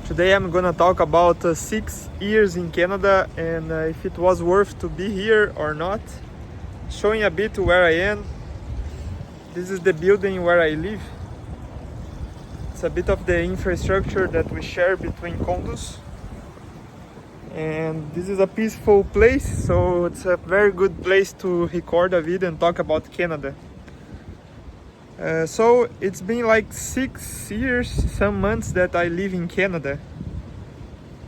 Today I'm gonna talk about 6 years in Canada and if it was worth to be here or not. Showing a bit where I am. This is the building where I live. It's a bit of the infrastructure that we share between condos. And this is a peaceful place, so it's a very good place to record a video and talk about Canada. So it's been like 6 years, some months that I live in Canada.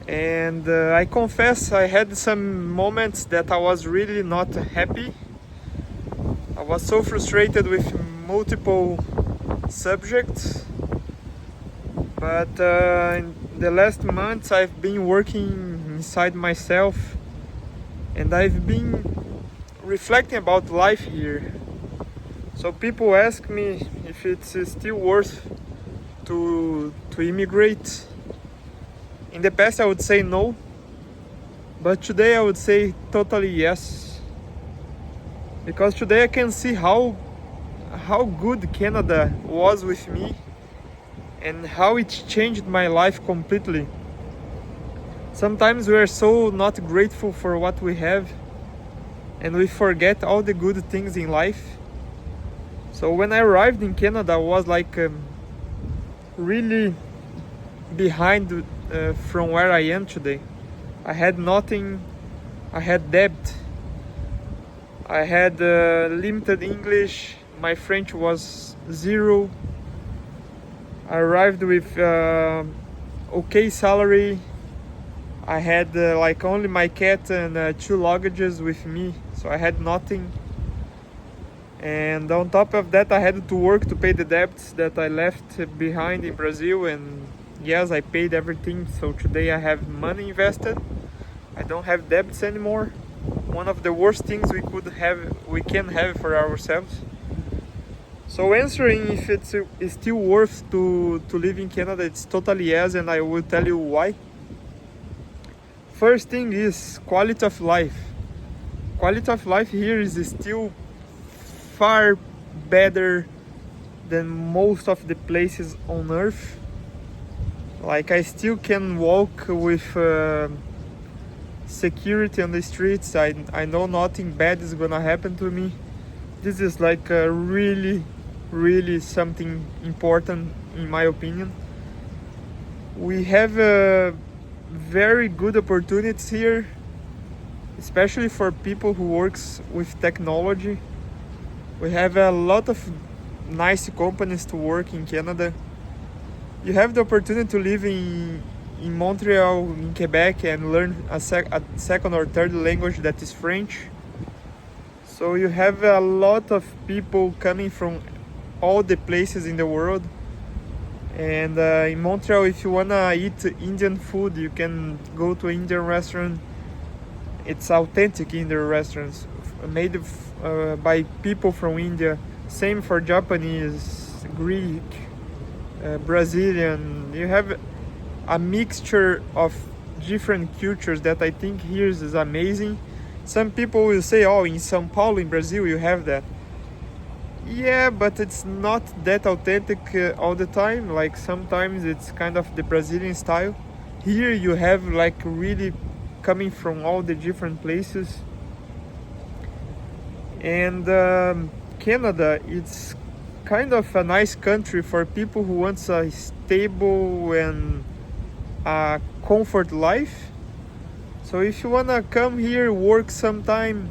And I confess I had some moments that I was really not happy. I was so frustrated with multiple subjects. But in the last months I've been working inside myself and I've been reflecting about life here. So people ask me if it's still worth to immigrate. In the past I would say no, but today I would say totally yes. Because today I can see how good Canada was with me and how it changed my life completely. Sometimes we are so not grateful for what we have and we forget all the good things in life. So when I arrived in Canada, I was like really behind from where I am today. I had nothing, I had debt, I had limited English, my French was zero. I arrived with okay salary. I had like only my cat and 2 luggages with me, so I had nothing. And on top of that I had to work to pay the debts that I left behind in Brazil, and yes, I paid everything, so today I have money invested. I don't have debts anymore. One of the worst things we can have for ourselves. So answering if it's still worth to live in Canada, it's totally yes, and I will tell you why. First thing is quality of life. Quality of life here is still far better than most of the places on earth. Like I still can walk with security on the streets. I know nothing bad is gonna happen to me. This is like really something important in my opinion. We have very good opportunities here, especially for people who works with technology. We have a lot of nice companies to work in Canada. You have the opportunity to live in Montreal, in Quebec, and learn a second or third language that is French. So you have a lot of people coming from all the places in the world. And in Montreal, if you wanna eat Indian food, you can go to an Indian restaurant. It's authentic Indian restaurants made by people from India. Same for Japanese, Greek, Brazilian. You have a mixture of different cultures that I think here is amazing. Some people will say, oh, in São Paulo, in Brazil, you have that. Yeah, but it's not that authentic all the time. Like sometimes it's kind of the Brazilian style. Here you have like really coming from all the different places. And Canada, it's kind of a nice country for people who wants a stable and a comfort life. So if you wanna come here, work sometime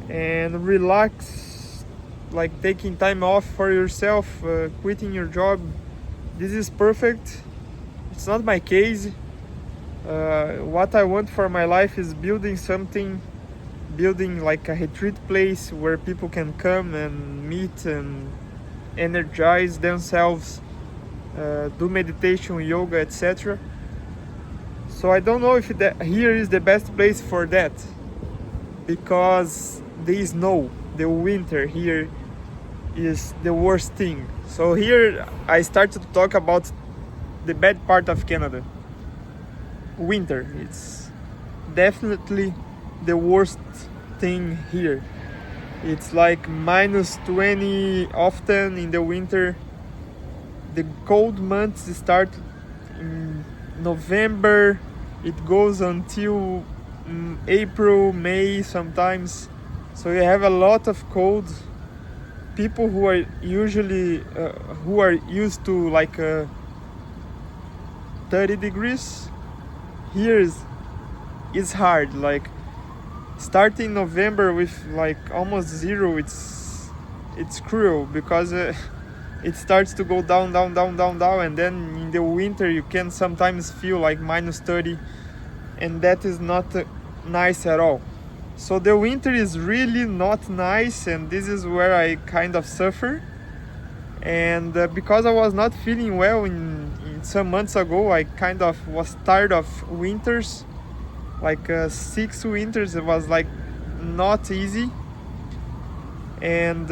and relax, like taking time off for yourself, quitting your job, this is perfect. It's not my case. What I want for my life is building like a retreat place where people can come and meet and energize themselves, do meditation, yoga, etc. So I don't know if here is the best place for that, because the snow, the winter here is the worst thing. So here I started to talk about the bad part of Canada. Winter, it's definitely the worst thing here. It's like -20 often in the winter. The cold months start in November, it goes until April, May sometimes. So you have a lot of cold. People who are usually who are used to like 30 degrees, here is hard. Like starting November with like almost zero, it's cruel because it starts to go down, and then in the winter you can sometimes feel like minus 30, and that is not nice at all. So the winter is really not nice, and this is where I kind of suffer. And because I was not feeling well in some months ago, I kind of was tired of winters. Like 6 winters, it was like not easy. And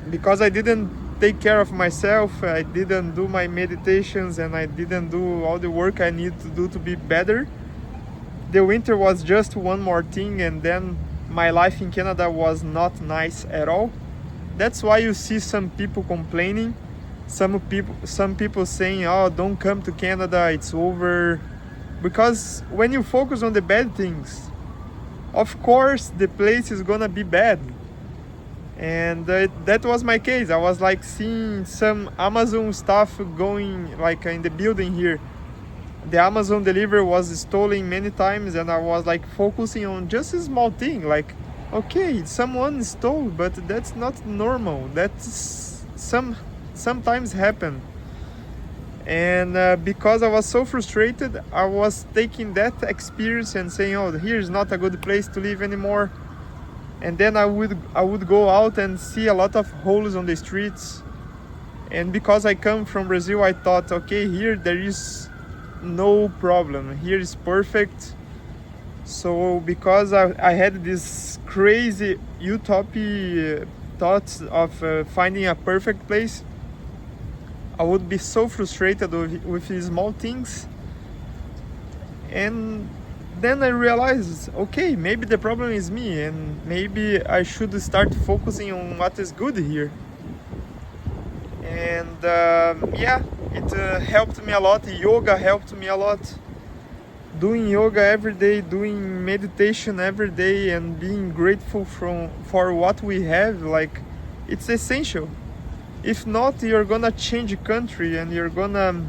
because I didn't take care of myself, I didn't do my meditations, and I didn't do all the work I need to do to be better, the winter was just one more thing, and then my life in Canada was not nice at all. That's why you see some people complaining, some people saying, oh, don't come to Canada, it's over. Because when you focus on the bad things, of course the place is gonna be bad. And that was my case. I was like seeing some Amazon stuff going like in the building here. The Amazon delivery was stolen many times, and I was like focusing on just a small thing, like, okay, someone stole, but that's not normal. That's sometimes happen. And because I was so frustrated, I was taking that experience and saying, oh, here's not a good place to live anymore. And then I would go out and see a lot of holes on the streets. And because I come from Brazil, I thought, okay, here there is no problem, here is perfect. So because I had this crazy utopia thoughts of finding a perfect place, I would be so frustrated with these small things. And then I realized, okay, maybe the problem is me, and maybe I should start focusing on what is good here. And yeah, it helped me a lot. Yoga helped me a lot. Doing yoga every day, doing meditation every day, and being grateful for what we have, like, it's essential. If not, you're gonna change country and you're gonna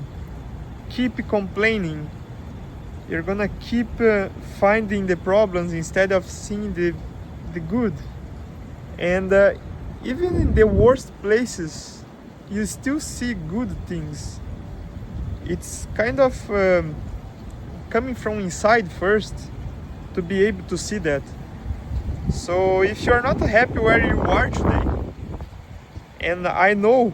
keep complaining. You're gonna keep finding the problems instead of seeing the good. And even in the worst places, you still see good things. It's kind of coming from inside first to be able to see that. So if you're not happy where you are today, and I know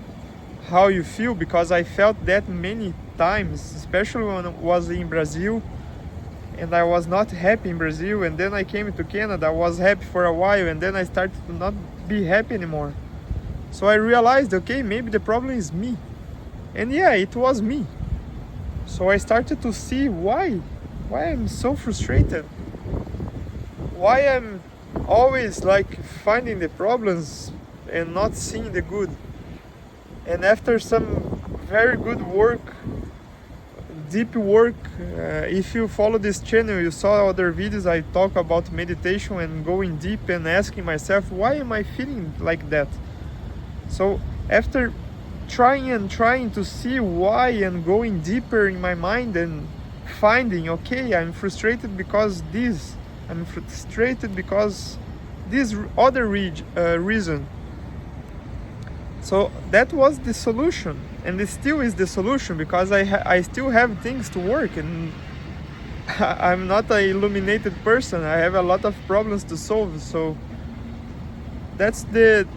how you feel because I felt that many times, especially when I was in Brazil and I was not happy in Brazil, and then I came to Canada, I was happy for a while, and then I started to not be happy anymore. So I realized, okay, maybe the problem is me. And yeah, it was me. So I started to see why I'm so frustrated, why I'm always like finding the problems and not seeing the good. And after some very good work, deep work, if you follow this channel, you saw other videos I talk about meditation and going deep and asking myself, why am I feeling like that? So after trying to see why and going deeper in my mind and finding, okay, I'm frustrated because this, I'm frustrated because this other reason. So that was the solution, and it still is the solution, because I still have things to work, and I'm not an illuminated person. I have a lot of problems to solve. So that's the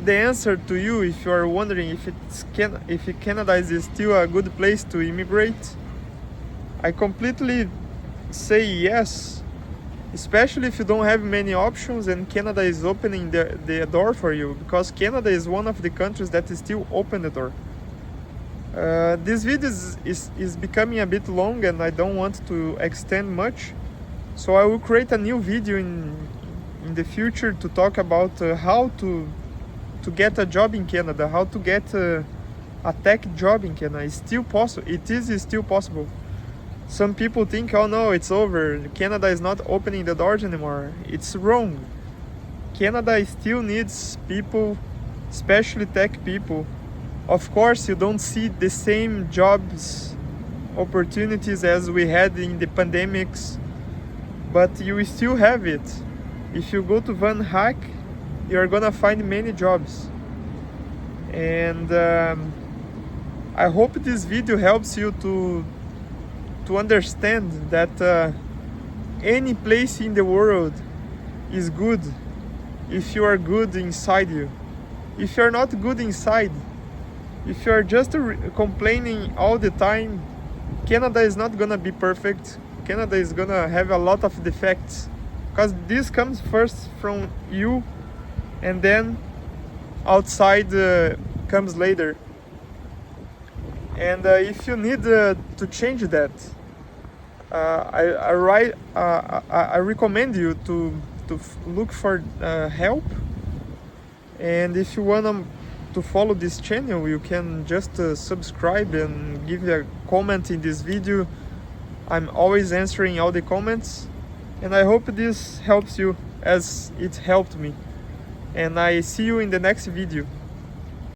answer to you if you are wondering if Canada is still a good place to immigrate. I completely say yes, especially if you don't have many options and Canada is opening the door for you, because Canada is one of the countries that is still open the door. This video is becoming a bit long and I don't want to extend much, so I will create a new video in the future to talk about how to get a job in Canada, how to get a tech job in Canada. It's still possible. It is still possible. Some people think, oh no, it's over. Canada is not opening the doors anymore. It's wrong. Canada still needs people, especially tech people. Of course, you don't see the same jobs opportunities as we had in the pandemics, but you still have it. If you go to Van Hack, you're gonna find many jobs. And I hope this video helps you to understand that any place in the world is good if you are good inside you. If you're not good inside, if you're just complaining all the time, Canada is not gonna be perfect. Canada is gonna have a lot of defects, because this comes first from you, and then outside comes later. And if you need to change that, I recommend you to look for help. And if you wanna to follow this channel, you can just subscribe and give a comment in this video. I'm always answering all the comments, and I hope this helps you as it helped me. And I see you in the next video.